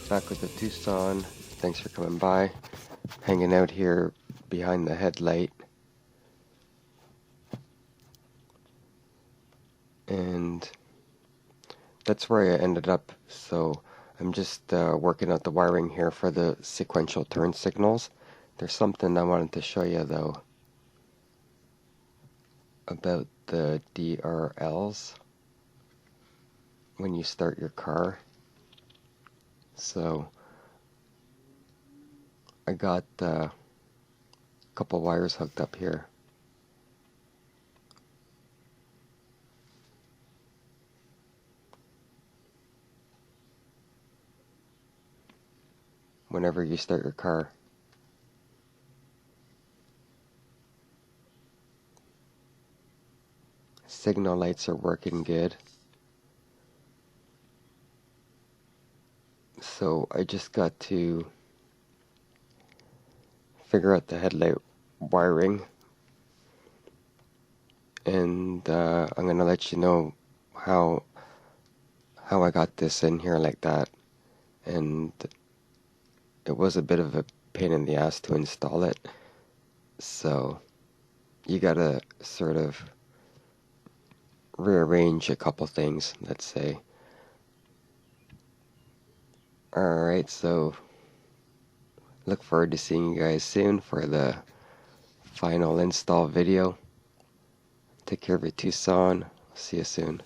Back with the Tucson. Thanks for coming by. Hanging out here behind the headlight. And that's where I ended up. So I'm just working out the wiring here for the sequential turn signals. There's something I wanted to show you though about the DRLs when you start your car. So I got a couple wires hooked up here. Whenever you start your car. Signal lights are working good. So I just got to figure out the headlight wiring, and I'm gonna let you know how I got this in here like that. And it was a bit of a pain in the ass to install it, so you gotta sort of rearrange a couple things, let's say. Alright, so look forward to seeing you guys soon for the final install video. Take care of your Tucson. See you soon.